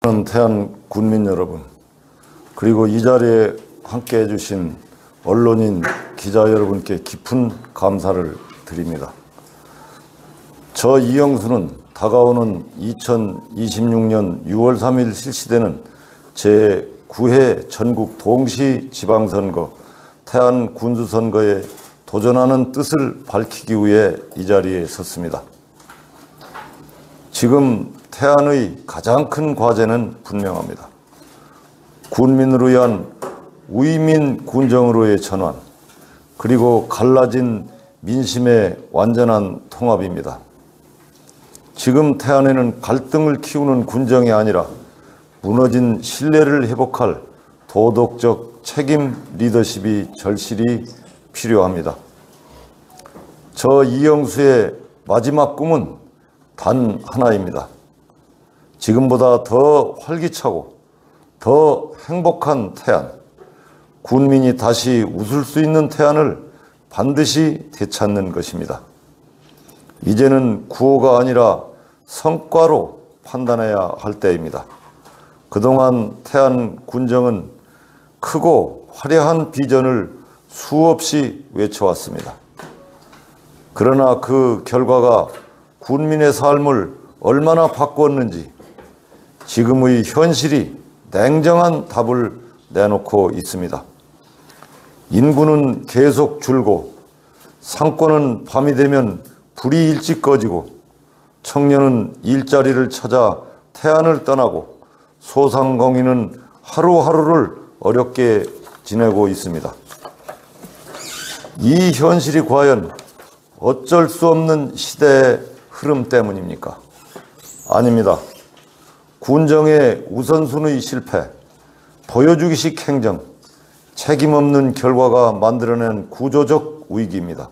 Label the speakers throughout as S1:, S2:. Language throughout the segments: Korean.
S1: 태안 군민 여러분, 그리고 이 자리에 함께해 주신 언론인, 기자 여러분께 깊은 감사를 드립니다. 저 이영수는 다가오는 2026년 6월 3일 실시되는 제9회 전국 동시 지방선거 태안 군수선거에 도전하는 뜻을 밝히기 위해 이 자리에 섰습니다. 지금 태안의 가장 큰 과제는 분명합니다. 군민을 위한 위민 군정으로의 전환, 그리고 갈라진 민심의 완전한 통합입니다. 지금 태안에는 갈등을 키우는 군정이 아니라 무너진 신뢰를 회복할 도덕적 책임 리더십이 절실히 필요합니다. 저 이영수의 마지막 꿈은 단 하나입니다. 지금보다 더 활기차고 더 행복한 태안, 군민이 다시 웃을 수 있는 태안을 반드시 되찾는 것입니다. 이제는 구호가 아니라 성과로 판단해야 할 때입니다. 그동안 태안 군정은 크고 화려한 비전을 수없이 외쳐왔습니다. 그러나 그 결과가 군민의 삶을 얼마나 바꾸었는지 지금의 현실이 냉정한 답을 내놓고 있습니다. 인구는 계속 줄고 상권은 밤이 되면 불이 일찍 꺼지고 청년은 일자리를 찾아 태안을 떠나고 소상공인은 하루하루를 어렵게 지내고 있습니다. 이 현실이 과연 어쩔 수 없는 시대의 흐름 때문입니까? 아닙니다. 군정의 우선순위 실패, 보여주기식 행정, 책임 없는 결과가 만들어낸 구조적 위기입니다.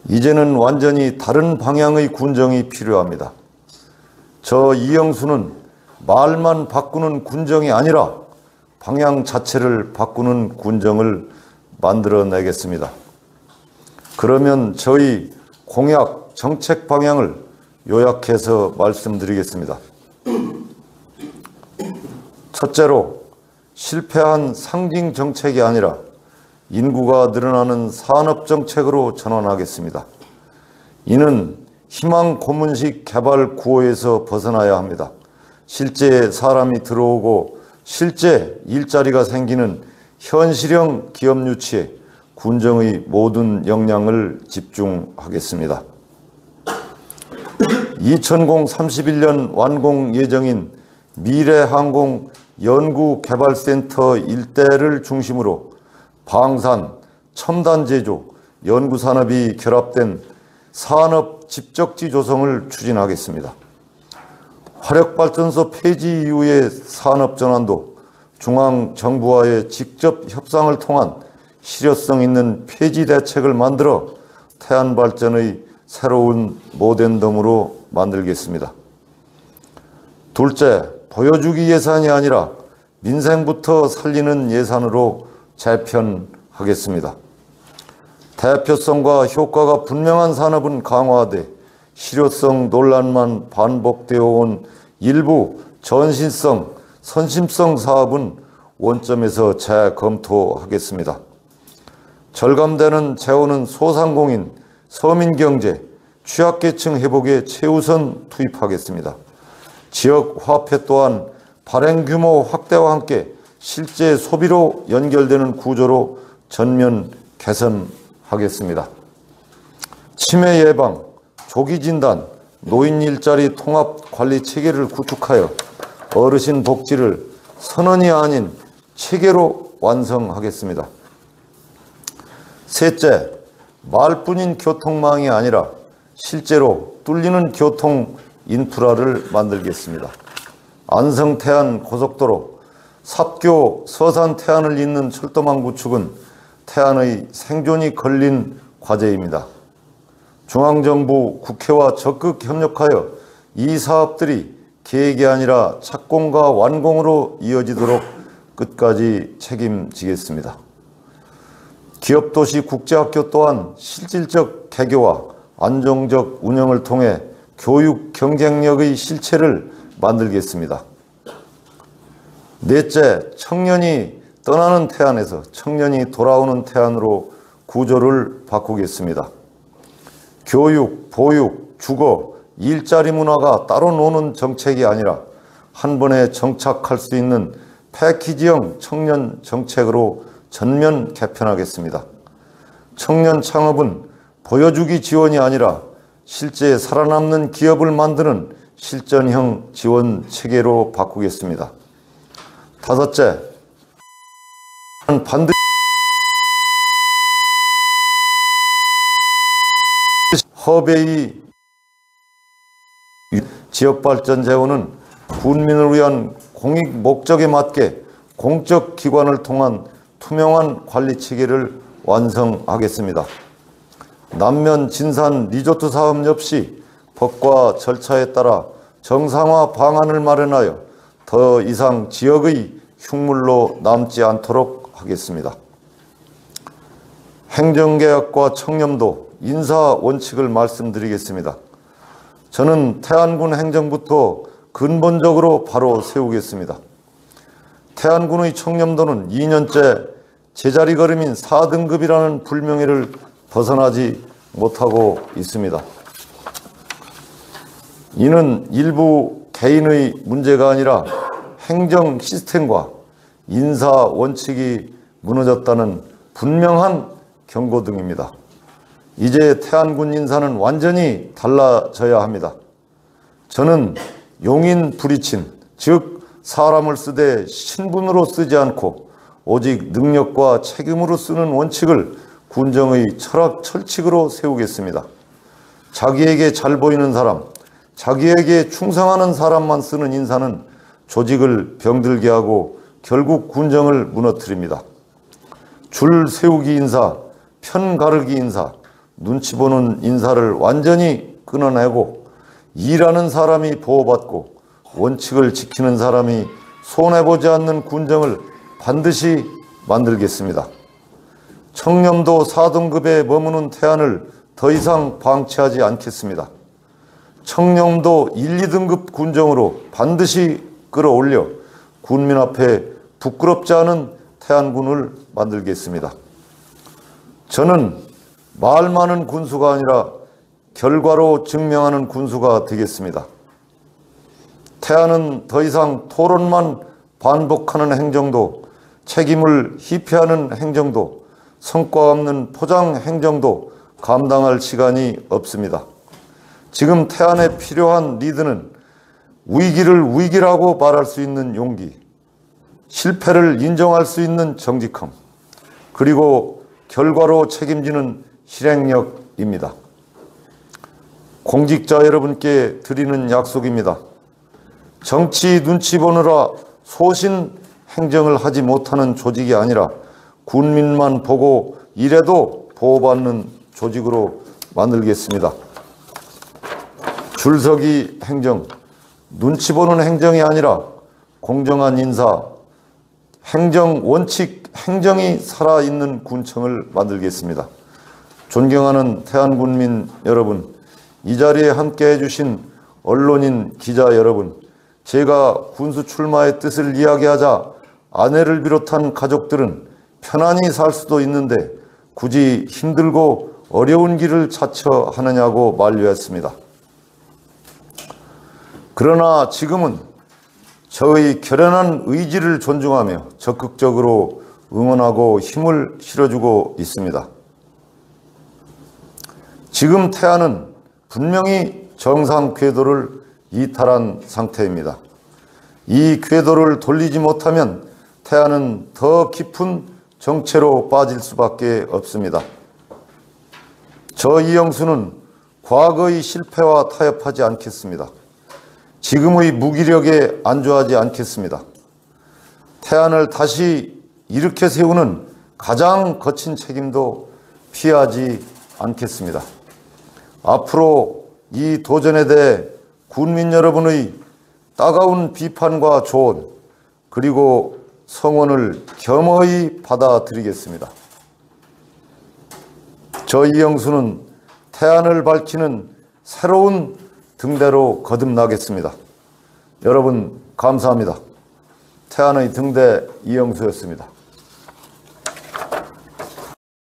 S1: 이제는 완전히 다른 방향의 군정이 필요합니다. 저 이영수는 말만 바꾸는 군정이 아니라 방향 자체를 바꾸는 군정을 만들어내겠습니다. 그러면 저희 공약, 정책 방향을 요약해서 말씀드리겠습니다. 첫째로, 실패한 상징 정책이 아니라 인구가 늘어나는 산업 정책으로 전환하겠습니다. 이는 희망 고문식 개발 구호에서 벗어나야 합니다. 실제 사람이 들어오고 실제 일자리가 생기는 현실형 기업 유치에 군정의 모든 역량을 집중하겠습니다. 2031년 완공 예정인 미래항공 연구개발센터 일대를 중심으로 방산, 첨단 제조, 연구산업이 결합된 산업 집적지 조성을 추진하겠습니다. 화력발전소 폐지 이후의 산업 전환도 중앙정부와의 직접 협상을 통한 실효성 있는 폐지 대책을 만들어 태안 발전의 새로운 모덴덤으로 만들겠습니다. 둘째, 보여주기 예산이 아니라 민생부터 살리는 예산으로 재편하겠습니다. 대표성과 효과가 분명한 산업은 강화돼 실효성 논란만 반복되어 온 일부 전신성, 선심성 사업은 원점에서 재검토하겠습니다. 절감되는 재원은 소상공인, 서민경제, 취약계층 회복에 최우선 투입하겠습니다. 지역 화폐 또한 발행 규모 확대와 함께 실제 소비로 연결되는 구조로 전면 개선하겠습니다. 치매 예방, 조기 진단, 노인 일자리 통합 관리 체계를 구축하여 어르신 복지를 선언이 아닌 체계로 완성하겠습니다. 셋째, 말뿐인 교통망이 아니라 실제로 뚫리는 교통 인프라를 만들겠습니다. 안성 태안 고속도로, 삽교 서산 태안을 잇는 철도망 구축은 태안의 생존이 걸린 과제입니다. 중앙정부, 국회와 적극 협력하여 이 사업들이 계획이 아니라 착공과 완공으로 이어지도록 끝까지 책임지겠습니다. 기업도시 국제학교 또한 실질적 개교와 안정적 운영을 통해 교육 경쟁력의 실체를 만들겠습니다. 넷째, 청년이 떠나는 태안에서 청년이 돌아오는 태안으로 구조를 바꾸겠습니다. 교육, 보육, 주거, 일자리 문화가 따로 노는 정책이 아니라 한 번에 정착할 수 있는 패키지형 청년 정책으로 전면 개편하겠습니다. 청년 창업은 보여주기 지원이 아니라 실제 살아남는 기업을 만드는 실전형 지원 체계로 바꾸겠습니다. 다섯째, 반드시 허베이 지역발전재원은 군민을 위한 공익 목적에 맞게 공적 기관을 통한 투명한 관리 체계를 완성하겠습니다. 남면 진산 리조트 사업 역시 법과 절차에 따라 정상화 방안을 마련하여 더 이상 지역의 흉물로 남지 않도록 하겠습니다. 행정개혁과 청렴도, 인사 원칙을 말씀드리겠습니다. 저는 태안군 행정부터 근본적으로 바로 세우겠습니다. 태안군의 청렴도는 2년째 제자리 걸음인 4등급이라는 불명예를 벗어나지 못하고 있습니다. 이는 일부 개인의 문제가 아니라 행정 시스템과 인사 원칙이 무너졌다는 분명한 경고등입니다. 이제 태안군 인사는 완전히 달라져야 합니다. 저는 용인 불이친, 즉 사람을 쓰되 신분으로 쓰지 않고 오직 능력과 책임으로 쓰는 원칙을 군정의 철학 철칙으로 세우겠습니다. 자기에게 잘 보이는 사람, 자기에게 충성하는 사람만 쓰는 인사는 조직을 병들게 하고 결국 군정을 무너뜨립니다. 줄 세우기 인사, 편 가르기 인사, 눈치 보는 인사를 완전히 끊어내고 일하는 사람이 보호받고 원칙을 지키는 사람이 손해보지 않는 군정을 반드시 만들겠습니다. 청렴도 4등급에 머무는 태안을 더 이상 방치하지 않겠습니다. 청렴도 1, 2등급 군정으로 반드시 끌어올려 군민 앞에 부끄럽지 않은 태안군을 만들겠습니다. 저는 말 많은 군수가 아니라 결과로 증명하는 군수가 되겠습니다. 태안은 더 이상 토론만 반복하는 행정도, 책임을 희피하는 행정도, 성과 없는 포장 행정도 감당할 시간이 없습니다. 지금 태안에 필요한 리드는 위기를 위기라고 말할 수 있는 용기, 실패를 인정할 수 있는 정직함, 그리고 결과로 책임지는 실행력입니다. 공직자 여러분께 드리는 약속입니다. 정치 눈치 보느라 소신 행정을 하지 못하는 조직이 아니라 군민만 보고 일해도 보호받는 조직으로 만들겠습니다. 줄서기 행정, 눈치 보는 행정이 아니라 공정한 인사, 행정 원칙, 행정이 살아있는 군청을 만들겠습니다. 존경하는 태안군민 여러분, 이 자리에 함께 해주신 언론인, 기자 여러분, 제가 군수 출마의 뜻을 이야기하자 아내를 비롯한 가족들은 편안히 살 수도 있는데 굳이 힘들고 어려운 길을 자처하느냐고 만류했습니다. 그러나 지금은 저의 결연한 의지를 존중하며 적극적으로 응원하고 힘을 실어주고 있습니다. 지금 태안은 분명히 정상 궤도를 이탈한 상태입니다. 이 궤도를 돌리지 못하면 태안은 더 깊은 정체로 빠질 수밖에 없습니다. 저 이영수는 과거의 실패와 타협하지 않겠습니다. 지금의 무기력에 안주하지 않겠습니다. 태안을 다시 일으켜 세우는 가장 거친 책임도 피하지 않겠습니다. 앞으로 이 도전에 대해 군민 여러분의 따가운 비판과 조언, 그리고 성원을 겸허히 받아들이겠습니다. 저 이영수는 태안을 밝히는 새로운 등대로 거듭나겠습니다. 여러분 감사합니다. 태안의 등대 이영수였습니다.